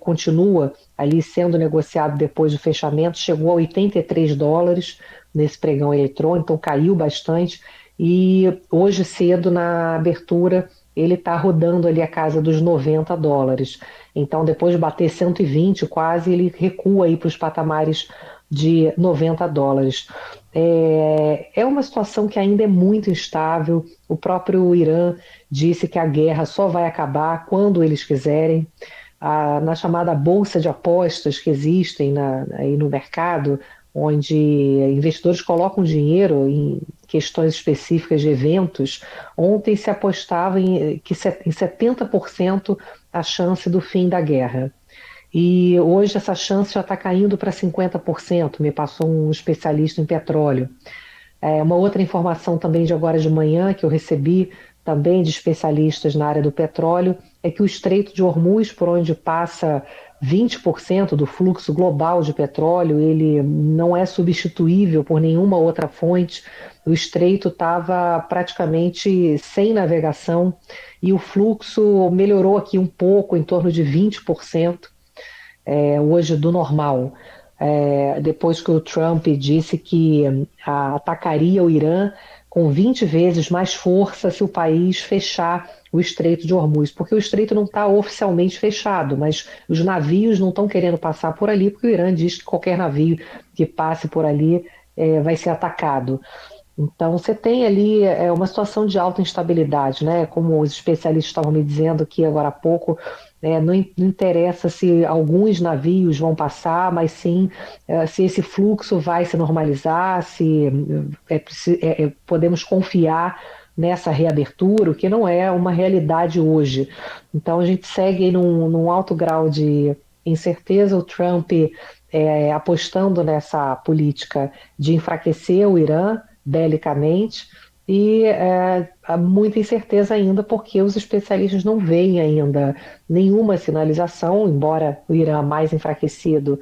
continua ali sendo negociado depois do fechamento, chegou a $83 nesse pregão eletrônico, então caiu bastante, e hoje cedo na abertura ele está rodando ali a casa dos $90. Então depois de bater 120 quase, ele recua aí para os patamares de $90. É uma situação que ainda é muito instável. O próprio Irã disse que a guerra só vai acabar quando eles quiserem. Na chamada bolsa de apostas que existem aí no mercado, onde investidores colocam dinheiro em questões específicas de eventos, ontem se apostava em 70% a chance do fim da guerra. E hoje essa chance já está caindo para 50%, me passou um especialista em petróleo. Uma outra informação também de agora de manhã que eu recebi também de especialistas na área do petróleo é que o Estreito de Hormuz, por onde passa 20% do fluxo global de petróleo, ele não é substituível por nenhuma outra fonte. O estreito estava praticamente sem navegação e o fluxo melhorou aqui um pouco, em torno de 20%, hoje do normal. Depois que o Trump disse que atacaria o Irã com 20 vezes mais força se o país fechar o Estreito de Hormuz, porque o estreito não está oficialmente fechado, mas os navios não estão querendo passar por ali, porque o Irã diz que qualquer navio que passe por ali vai ser atacado. Então você tem ali uma situação de alta instabilidade, né? Como os especialistas estavam me dizendo aqui agora há pouco, não interessa se alguns navios vão passar, mas sim se esse fluxo vai se normalizar, se podemos confiar nessa reabertura, o que não é uma realidade hoje. Então a gente segue num alto grau de incerteza, o Trump apostando nessa política de enfraquecer o Irã belicamente, e há muita incerteza ainda porque os especialistas não veem ainda nenhuma sinalização, embora o Irã mais enfraquecido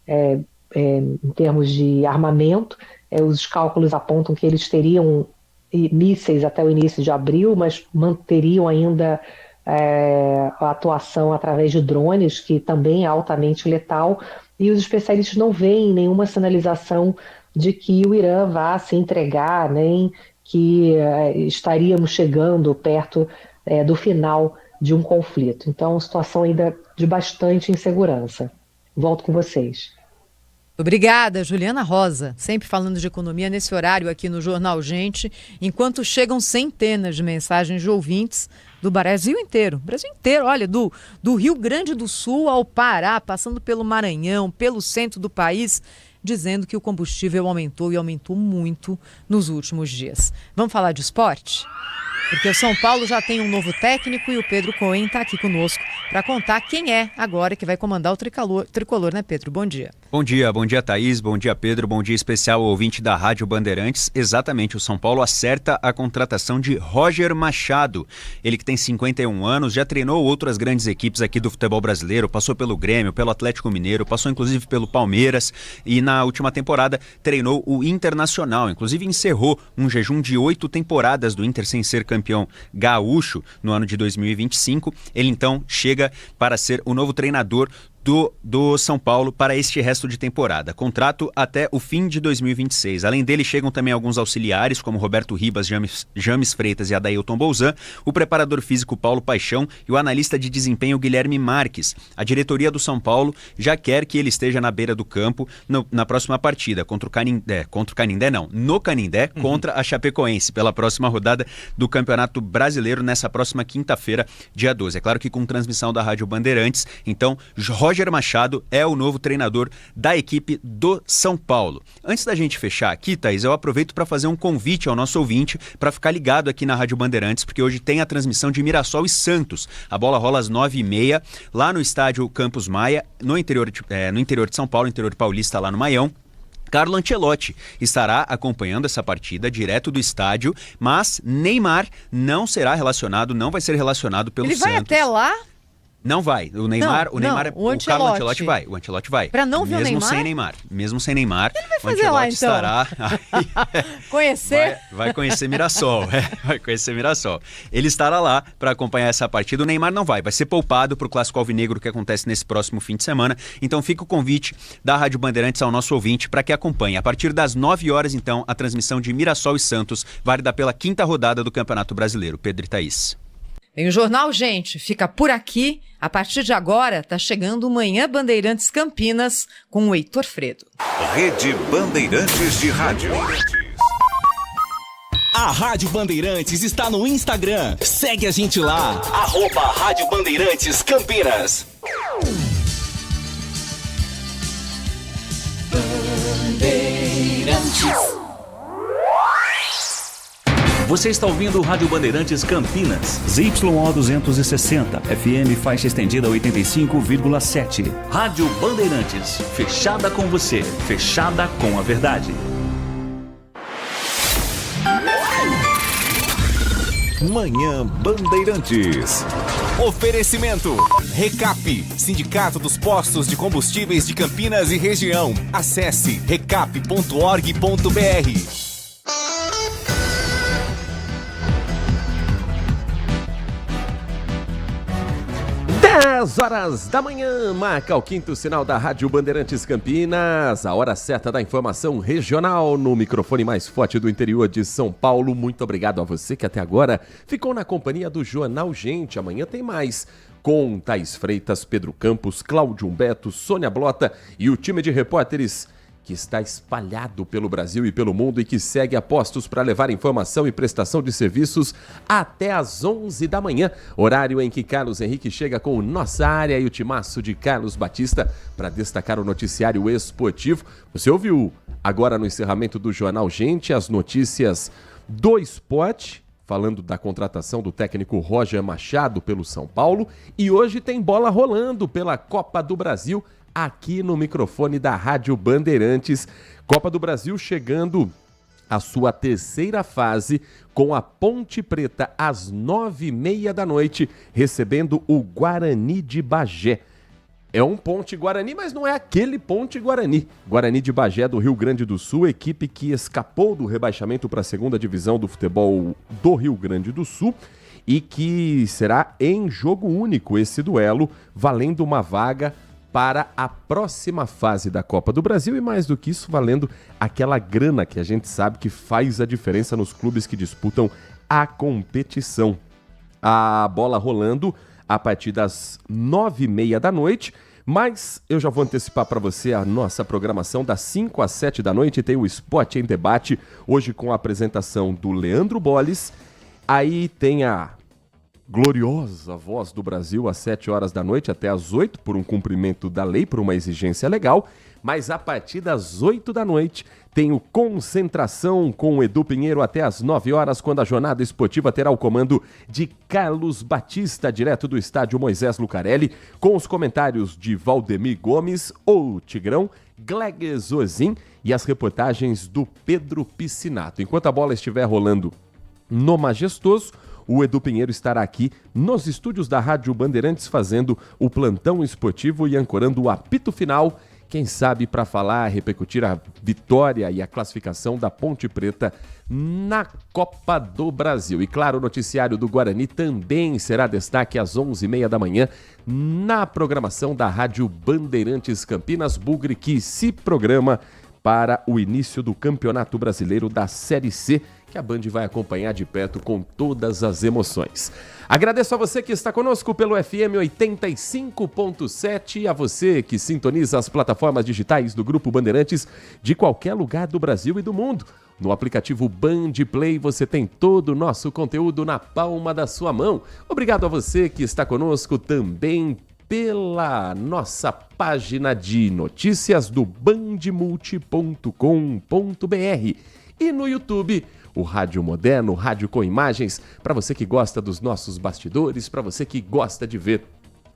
em termos de armamento, os cálculos apontam que eles teriam mísseis até o início de abril, mas manteriam ainda a atuação através de drones, que também é altamente letal, e os especialistas não veem nenhuma sinalização de que o Irã vá se entregar, nem que estaríamos chegando perto do final de um conflito. Então, situação ainda de bastante insegurança. Volto com vocês. Obrigada, Juliana Rosa, sempre falando de economia nesse horário aqui no Jornal Gente, enquanto chegam centenas de mensagens de ouvintes do Brasil inteiro, olha, do Rio Grande do Sul ao Pará, passando pelo Maranhão, pelo centro do país, dizendo que o combustível aumentou e aumentou muito nos últimos dias. Vamos falar de esporte? Porque o São Paulo já tem um novo técnico e o Pedro Cohen está aqui conosco para contar quem é agora que vai comandar o tricolor, né, Pedro? Bom dia. Bom dia, Thaís, bom dia, Pedro, bom dia especial ao ouvinte da Rádio Bandeirantes. Exatamente, o São Paulo acerta a contratação de Roger Machado. Ele que tem 51 anos, já treinou outras grandes equipes aqui do futebol brasileiro, passou pelo Grêmio, pelo Atlético Mineiro, passou inclusive pelo Palmeiras e na última temporada treinou o Internacional. Inclusive encerrou um jejum de 8 temporadas do Inter sem ser campeão gaúcho no ano de 2025. Ele então chega para ser o novo treinador do São Paulo para este resto de temporada. Contrato até o fim de 2026. Além dele, chegam também alguns auxiliares, como Roberto Ribas, James Freitas e Adailton Bolzan, o preparador físico Paulo Paixão e o analista de desempenho Guilherme Marques. A diretoria do São Paulo já quer que ele esteja na beira do campo na próxima partida, no Canindé, contra a Chapecoense, pela próxima rodada do Campeonato Brasileiro, nessa próxima quinta-feira, dia 12. É claro que com transmissão da Rádio Bandeirantes. Então, Roger Machado é o novo treinador da equipe do São Paulo. Antes da gente fechar aqui, Thaís, eu aproveito para fazer um convite ao nosso ouvinte para ficar ligado aqui na Rádio Bandeirantes, porque hoje tem a transmissão de Mirassol e Santos. A bola rola às 9h30, lá no estádio Campos Maia, no interior de São Paulo, interior paulista, lá no Maião. Carlo Ancelotti estará acompanhando essa partida direto do estádio, mas Neymar não será relacionado, não vai ser relacionado pelo Santos. Ele vai até lá? Não vai. O Neymar, o Carlo Ancelotti vai. O Ancelotti vai. Pra não ver o Neymar? Mesmo sem Neymar. Ele vai fazer lá, então? Estará... Conhecer? Vai conhecer Mirassol. Vai conhecer Mirassol. Ele estará lá para acompanhar essa partida. O Neymar não vai. Vai ser poupado para o Clássico Alvinegro que acontece nesse próximo fim de semana. Então fica o convite da Rádio Bandeirantes ao nosso ouvinte para que acompanhe. A partir das 9 horas, então, a transmissão de Mirassol e Santos, válida pela 5ª rodada do Campeonato Brasileiro. Pedro e Thaís. Bem, o Jornal Gente fica por aqui. A partir de agora, está chegando o Manhã Bandeirantes Campinas com o Heitor Fredo. Rede Bandeirantes de Rádio. A Rádio Bandeirantes está no Instagram. Segue a gente lá. @Rádio Bandeirantes Campinas. Bandeirantes. Você está ouvindo o Rádio Bandeirantes Campinas, ZYO 260, FM faixa estendida 85,7. Rádio Bandeirantes, fechada com você, fechada com a verdade. Manhã Bandeirantes. Oferecimento. Recap, Sindicato dos Postos de Combustíveis de Campinas e Região. Acesse recap.org.br. 10 horas da manhã, marca o 5º sinal da Rádio Bandeirantes Campinas, a hora certa da informação regional no microfone mais forte do interior de São Paulo. Muito obrigado a você que até agora ficou na companhia do Jornal Gente. Amanhã tem mais, com Thaís Freitas, Pedro Campos, Cláudio Humberto, Sônia Blota e o time de repórteres que está espalhado pelo Brasil e pelo mundo e que segue a postos para levar informação e prestação de serviços até às 11 da manhã, horário em que Carlos Henrique chega com Nossa Área e o timaço de Carlos Batista para destacar o noticiário esportivo. Você ouviu agora no encerramento do Jornal Gente as notícias do esporte, falando da contratação do técnico Roger Machado pelo São Paulo, e hoje tem bola rolando pela Copa do Brasil aqui no microfone da Rádio Bandeirantes. Copa do Brasil chegando à sua 3ª fase, com a Ponte Preta às 9h30 da noite, recebendo o Guarani de Bagé. É um Ponte Guarani, mas não é aquele Ponte Guarani. Guarani de Bagé do Rio Grande do Sul, equipe que escapou do rebaixamento para a 2ª divisão do futebol do Rio Grande do Sul e que será em jogo único esse duelo, valendo uma vaga para a próxima fase da Copa do Brasil e, mais do que isso, valendo aquela grana que a gente sabe que faz a diferença nos clubes que disputam a competição. A bola rolando a partir das 9h30 da noite, mas eu já vou antecipar para você a nossa programação das 5 às 7 da noite. Tem o Esporte em Debate, hoje com a apresentação do Leandro Bolles. Aí tem a gloriosa Voz do Brasil às 7 horas da noite até às 8, por um cumprimento da lei, por uma exigência legal. Mas a partir das 8 da noite tem o Concentração com o Edu Pinheiro até às 9 horas, quando a jornada esportiva terá o comando de Carlos Batista, direto do estádio Moisés Lucarelli, com os comentários de Valdemir Gomes, ou Tigrão, Gleger Zozin e as reportagens do Pedro Piscinato. Enquanto a bola estiver rolando no Majestoso, o Edu Pinheiro estará aqui nos estúdios da Rádio Bandeirantes fazendo o plantão esportivo e ancorando o apito final, quem sabe para falar, repercutir a vitória e a classificação da Ponte Preta na Copa do Brasil. E claro, o noticiário do Guarani também será destaque às 11h30 da manhã na programação da Rádio Bandeirantes Campinas. Bugre que se programa para o início do Campeonato Brasileiro da Série C, que a Band vai acompanhar de perto com todas as emoções. Agradeço a você que está conosco pelo FM 85.7 e a você que sintoniza as plataformas digitais do Grupo Bandeirantes de qualquer lugar do Brasil e do mundo. No aplicativo Band Play você tem todo o nosso conteúdo na palma da sua mão. Obrigado a você que está conosco também pela nossa página de notícias do bandmulti.com.br e no YouTube, o Rádio Moderno, Rádio com Imagens, para você que gosta dos nossos bastidores, para você que gosta de ver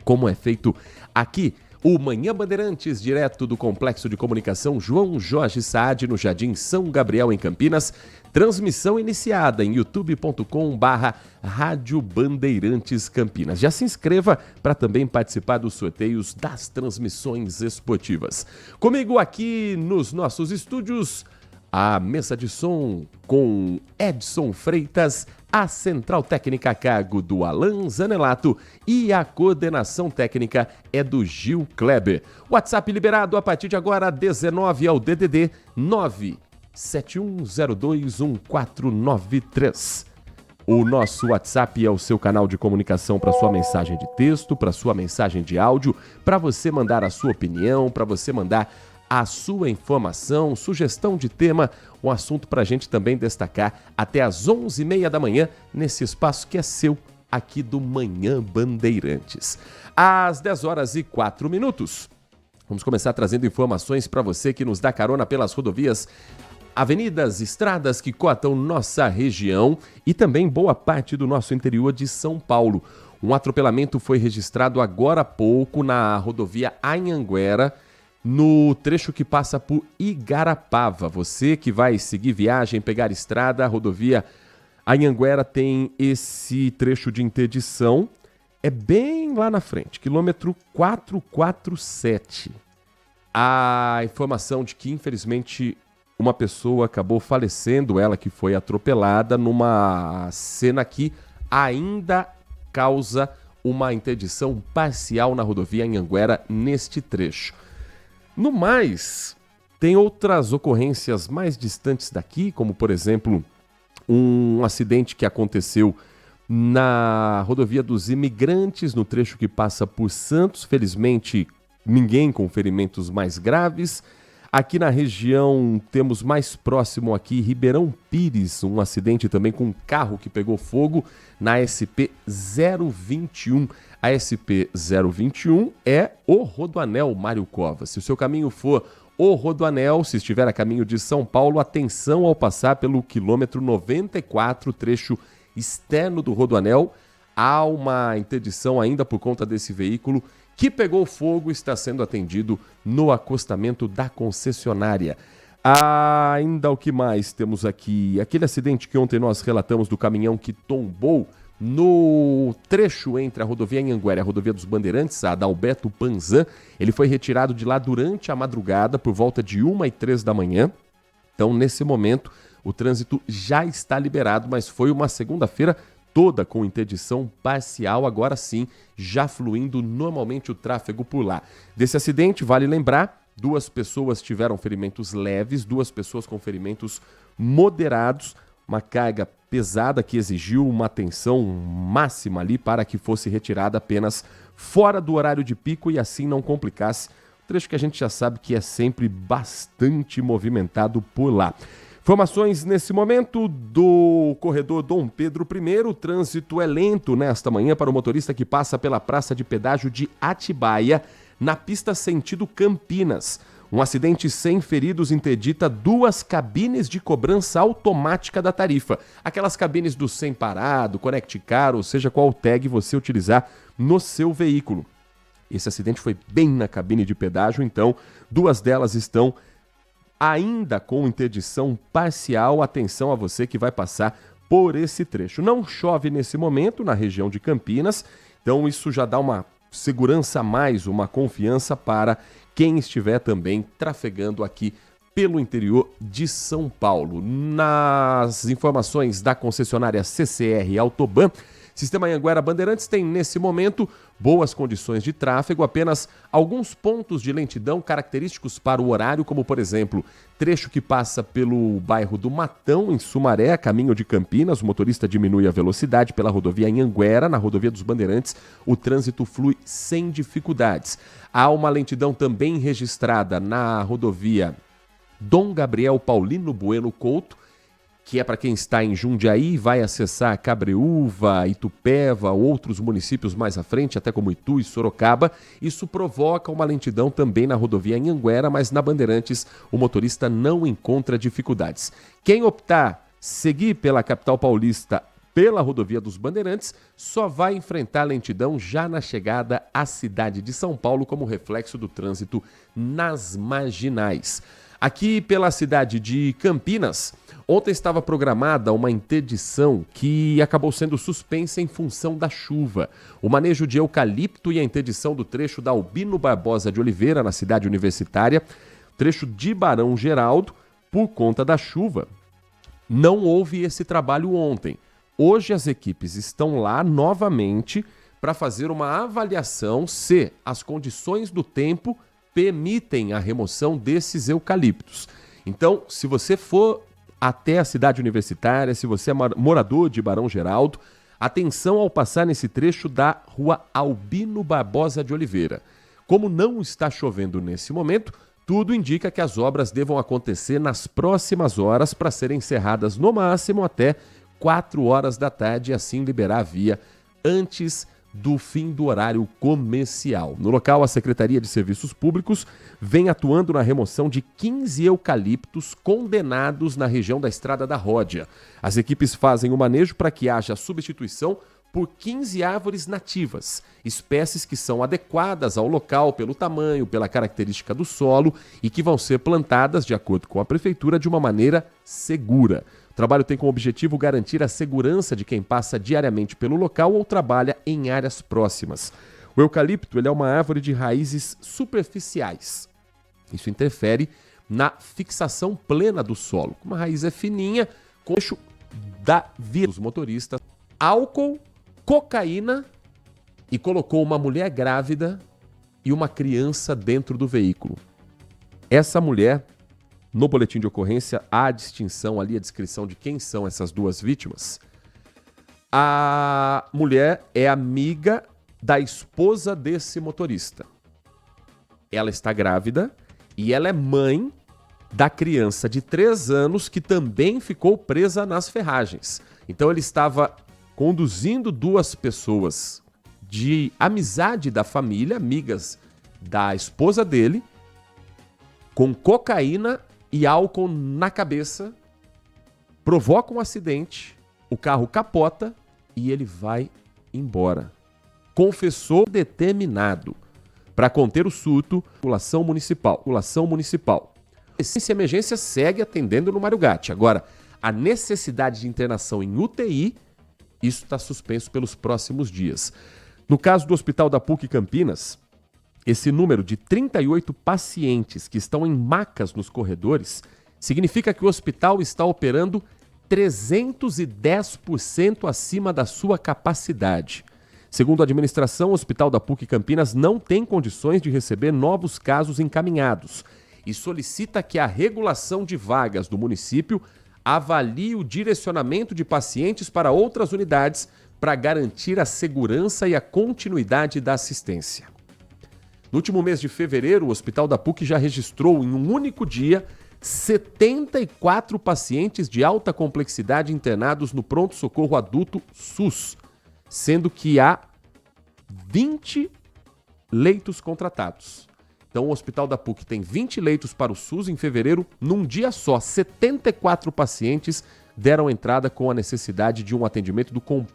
como é feito aqui O Manhã Bandeirantes, direto do Complexo de Comunicação João Jorge Saad, no Jardim São Gabriel, em Campinas. Transmissão iniciada em youtube.com/Rádio Bandeirantes Campinas. Já se inscreva para também participar dos sorteios das transmissões esportivas. Comigo aqui nos nossos estúdios, a mesa de som com Edson Freitas, a central técnica a cargo do Alan Zanelato e a coordenação técnica é do Gil Kleber. WhatsApp liberado a partir de agora, 19 ao DDD 971021493. O nosso WhatsApp é o seu canal de comunicação para sua mensagem de texto, para sua mensagem de áudio, para você mandar a sua opinião, para você mandar a sua informação, sugestão de tema, um assunto para a gente também destacar até às 11h30 da manhã, nesse espaço que é seu, aqui do Manhã Bandeirantes. Às 10h04, vamos começar trazendo informações para você que nos dá carona pelas rodovias, avenidas, estradas que cortam nossa região e também boa parte do nosso interior de São Paulo. Um atropelamento foi registrado agora há pouco na rodovia Anhanguera, no trecho que passa por Igarapava. Você que vai seguir viagem, pegar estrada, a rodovia Anhanguera tem esse trecho de interdição. É bem lá na frente, quilômetro 447. A informação de que, infelizmente, uma pessoa acabou falecendo, ela que foi atropelada, numa cena que ainda causa uma interdição parcial na rodovia Anhanguera neste trecho. No mais, tem outras ocorrências mais distantes daqui, como, por exemplo, um acidente que aconteceu na rodovia dos Imigrantes, no trecho que passa por Santos. Felizmente, ninguém com ferimentos mais graves. Aqui na região, temos mais próximo aqui, Ribeirão Pires, um acidente também com um carro que pegou fogo na SP-021. A SP-021 é o Rodoanel Mário Covas. Se o seu caminho for o Rodoanel, se estiver a caminho de São Paulo, atenção ao passar pelo quilômetro 94, trecho externo do Rodoanel. Há uma interdição ainda por conta desse veículo que pegou fogo e está sendo atendido no acostamento da concessionária. Ainda o que mais temos aqui? Aquele acidente que ontem nós relatamos do caminhão que tombou no trecho entre a rodovia Anhanguera e a rodovia dos Bandeirantes, a Adalberto Panzan. Ele foi retirado de lá durante a madrugada, por volta de 1h03 da manhã. Então, nesse momento, o trânsito já está liberado, mas foi uma segunda-feira toda com interdição parcial, agora sim, já fluindo normalmente o tráfego por lá. Desse acidente, vale lembrar, 2 pessoas tiveram ferimentos leves, 2 pessoas com ferimentos moderados, uma carga pesada que exigiu uma atenção máxima ali para que fosse retirada apenas fora do horário de pico e assim não complicasse. Um trecho que a gente já sabe que é sempre bastante movimentado por lá. Informações nesse momento do corredor Dom Pedro I. O trânsito é lento nesta manhã para o motorista que passa pela praça de pedágio de Atibaia, na pista sentido Campinas. Um acidente sem feridos interdita 2 cabines de cobrança automática da tarifa. Aquelas cabines do Sem Parar, do Conect Car, ou seja, qual tag você utilizar no seu veículo. Esse acidente foi bem na cabine de pedágio, então 2 delas estão ainda com interdição parcial. Atenção a você que vai passar por esse trecho. Não chove nesse momento na região de Campinas, então isso já dá uma segurança a mais, uma confiança para quem estiver também trafegando aqui pelo interior de São Paulo. Nas informações da concessionária CCR Autoban, Sistema Anhanguera Bandeirantes tem nesse momento boas condições de tráfego, apenas alguns pontos de lentidão característicos para o horário, como por exemplo, trecho que passa pelo bairro do Matão, em Sumaré, a caminho de Campinas. O motorista diminui a velocidade pela rodovia Anhanguera. Na rodovia dos Bandeirantes, o trânsito flui sem dificuldades. Há uma lentidão também registrada na rodovia Dom Gabriel Paulino Bueno Couto, que é para quem está em Jundiaí, vai acessar Cabreúva, Itupeva, outros municípios mais à frente, até como Itu e Sorocaba. Isso provoca uma lentidão também na rodovia Anhanguera, mas na Bandeirantes o motorista não encontra dificuldades. Quem optar seguir pela capital paulista pela rodovia dos Bandeirantes só vai enfrentar lentidão já na chegada à cidade de São Paulo, como reflexo do trânsito nas marginais. Aqui pela cidade de Campinas, ontem estava programada uma interdição que acabou sendo suspensa em função da chuva. O manejo de eucalipto e a interdição do trecho da Albino Barbosa de Oliveira, na cidade universitária, trecho de Barão Geraldo, por conta da chuva. Não houve esse trabalho ontem. Hoje as equipes estão lá novamente para fazer uma avaliação se as condições do tempo permitem a remoção desses eucaliptos. Então, se você for até a cidade universitária, se você é morador de Barão Geraldo, atenção ao passar nesse trecho da rua Albino Barbosa de Oliveira. Como não está chovendo nesse momento, tudo indica que as obras devam acontecer nas próximas horas para serem encerradas no máximo até 4 horas da tarde e assim liberar a via antes do fim do horário comercial. No local, a Secretaria de Serviços Públicos vem atuando na remoção de 15 eucaliptos condenados na região da Estrada da Ródia. As equipes fazem o manejo para que haja substituição por 15 árvores nativas, espécies que são adequadas ao local pelo tamanho, pela característica do solo e que vão ser plantadas, de acordo com a Prefeitura, de uma maneira segura. O trabalho tem como objetivo garantir a segurança de quem passa diariamente pelo local ou trabalha em áreas próximas. O eucalipto ele é uma árvore de raízes superficiais. Isso interfere na fixação plena do solo. Uma raiz é fininha, com o eixo da vida dos motoristas. Álcool, cocaína e colocou uma mulher grávida e uma criança dentro do veículo. Essa mulher, no boletim de ocorrência, há a distinção ali, a descrição de quem são essas duas vítimas. A mulher é amiga da esposa desse motorista. Ela está grávida e ela é mãe da criança de 3 anos que também ficou presa nas ferragens. Então ele estava conduzindo 2 pessoas de amizade da família, amigas da esposa dele, com cocaína e álcool na cabeça, provoca um acidente, o carro capota e ele vai embora. Confessou determinado para conter o surto, população municipal. Essa emergência segue atendendo no Mário Gatti. Agora, a necessidade de internação em UTI, isso está suspenso pelos próximos dias. No caso do Hospital da PUC Campinas, esse número de 38 pacientes que estão em macas nos corredores significa que o hospital está operando 310% acima da sua capacidade. Segundo a administração, o Hospital da PUC Campinas não tem condições de receber novos casos encaminhados e solicita que a regulação de vagas do município avalie o direcionamento de pacientes para outras unidades para garantir a segurança e a continuidade da assistência. No último mês de fevereiro, o Hospital da PUC já registrou em um único dia 74 pacientes de alta complexidade internados no pronto-socorro adulto SUS, sendo que há 20 leitos contratados. Então o Hospital da PUC tem 20 leitos para o SUS em fevereiro. Num dia só, 74 pacientes deram entrada com a necessidade de um atendimento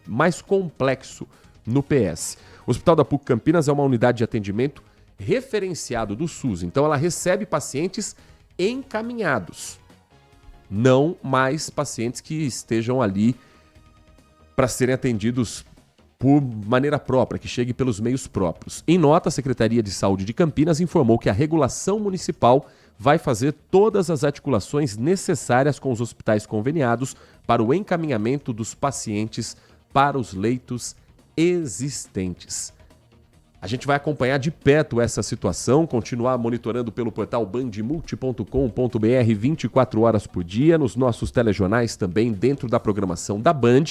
mais complexo no PS. O Hospital da PUC Campinas é uma unidade de atendimento referenciado do SUS. Então ela recebe pacientes encaminhados, não mais pacientes que estejam ali para serem atendidos por maneira própria, que chegue pelos meios próprios. Em nota, a Secretaria de Saúde de Campinas informou que a regulação municipal vai fazer todas as articulações necessárias com os hospitais conveniados para o encaminhamento dos pacientes para os leitos existentes. A gente vai acompanhar de perto essa situação, continuar monitorando pelo portal bandmulti.com.br 24 horas por dia, nos nossos telejornais também dentro da programação da Band,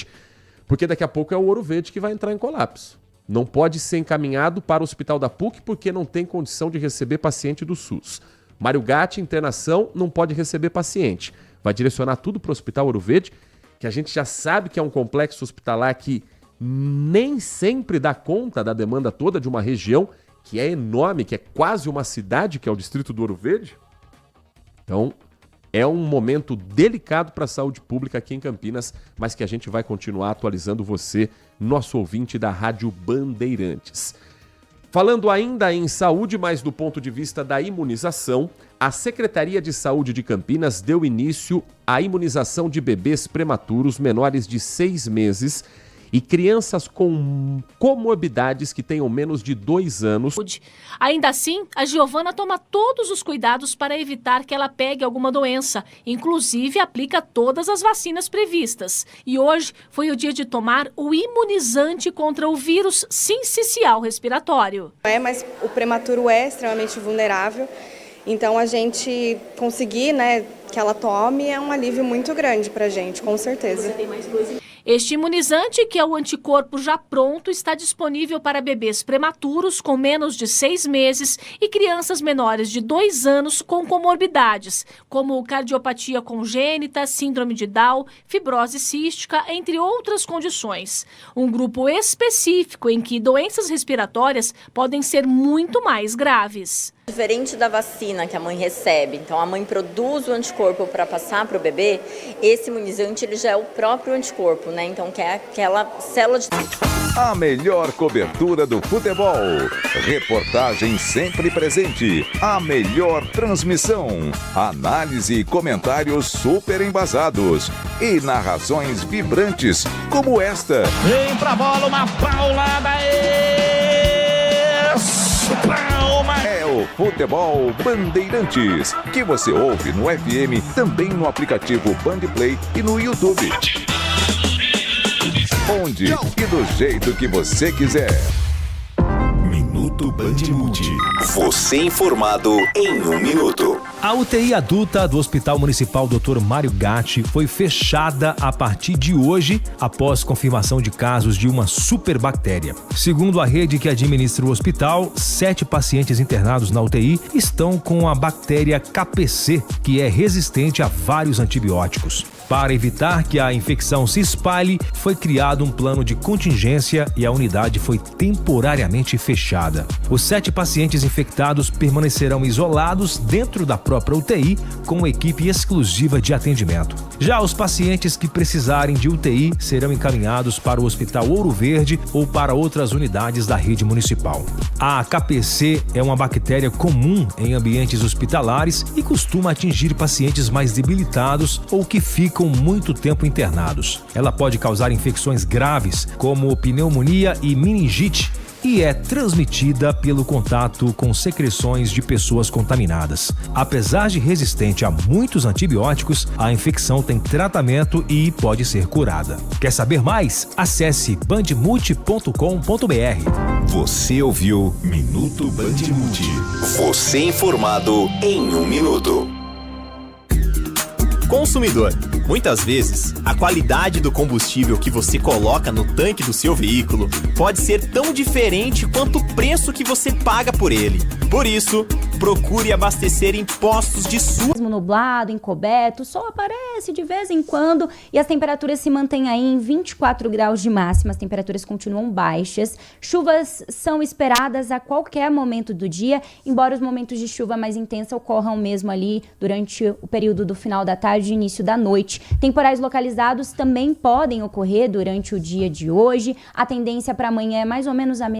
porque daqui a pouco é o Ouro Verde que vai entrar em colapso. Não pode ser encaminhado para o Hospital da PUC porque não tem condição de receber paciente do SUS. Mário Gatti, internação, não pode receber paciente. Vai direcionar tudo para o Hospital Ouro Verde, que a gente já sabe que é um complexo hospitalar que nem sempre dá conta da demanda toda de uma região que é enorme, que é quase uma cidade, que é o distrito do Ouro Verde. Então, É um momento delicado para a saúde pública aqui em Campinas, mas que a gente vai continuar atualizando você, nosso ouvinte da Rádio Bandeirantes. Falando ainda em saúde, mas do ponto de vista da imunização, a Secretaria de Saúde de Campinas deu início à imunização de bebês prematuros menores de 6 meses e crianças com comorbidades que tenham menos de 2 anos. Ainda assim, a Giovana toma todos os cuidados para evitar que ela pegue alguma doença. Inclusive, aplica todas as vacinas previstas. E hoje foi o dia de tomar o imunizante contra o vírus sincicial respiratório. Mas o prematuro é extremamente vulnerável. Então, a gente conseguir, que ela tome é um alívio muito grande para a gente, com certeza. Este imunizante, que é o anticorpo já pronto, está disponível para bebês prematuros com menos de 6 meses e crianças menores de 2 anos com comorbidades, como cardiopatia congênita, síndrome de Down, fibrose cística, entre outras condições. Um grupo específico em que doenças respiratórias podem ser muito mais graves. Diferente da vacina que a mãe recebe, então a mãe produz o anticorpo para passar para o bebê, esse imunizante ele já é o próprio anticorpo, né? Então que é aquela célula de... A melhor cobertura do futebol, reportagem sempre presente, a melhor transmissão, análise e comentários super embasados e narrações vibrantes como esta. Vem pra bola, uma paulada É o Futebol Bandeirantes, que você ouve no FM, também no aplicativo Bandplay e no YouTube. Onde e do jeito que você quiser. Minuto Bandmulti. Você informado em 1 minuto. A UTI adulta do Hospital Municipal Dr. Mário Gatti foi fechada a partir de hoje, após confirmação de casos de uma superbactéria. Segundo a rede que administra o hospital, 7 pacientes internados na UTI estão com a bactéria KPC, que é resistente a vários antibióticos. Para evitar que a infecção se espalhe, foi criado um plano de contingência e a unidade foi temporariamente fechada. Os 7 pacientes infectados permanecerão isolados dentro da própria UTI com equipe exclusiva de atendimento. Já os pacientes que precisarem de UTI serão encaminhados para o Hospital Ouro Verde ou para outras unidades da rede municipal. A KPC é uma bactéria comum em ambientes hospitalares e costuma atingir pacientes mais debilitados ou que ficam muito tempo internados. Ela pode causar infecções graves, como pneumonia e meningite, e é transmitida pelo contato com secreções de pessoas contaminadas. Apesar de resistente a muitos antibióticos, a infecção tem tratamento e pode ser curada. Quer saber mais? Acesse bandmulti.com.br. Você ouviu Minuto Bandmulti. Você informado em 1 minuto. Consumidor, muitas vezes, a qualidade do combustível que você coloca no tanque do seu veículo pode ser tão diferente quanto o preço que você paga por ele. Por isso, procure abastecer em postos de sua... Nublado, encoberto, o sol aparece de vez em quando e as temperaturas se mantêm aí em 24 graus de máxima, as temperaturas continuam baixas. Chuvas são esperadas a qualquer momento do dia, embora os momentos de chuva mais intensa ocorram mesmo ali durante o período do final da tarde e início da noite. Temporais localizados também podem ocorrer durante o dia de hoje. A tendência para amanhã é mais ou menos a mesma.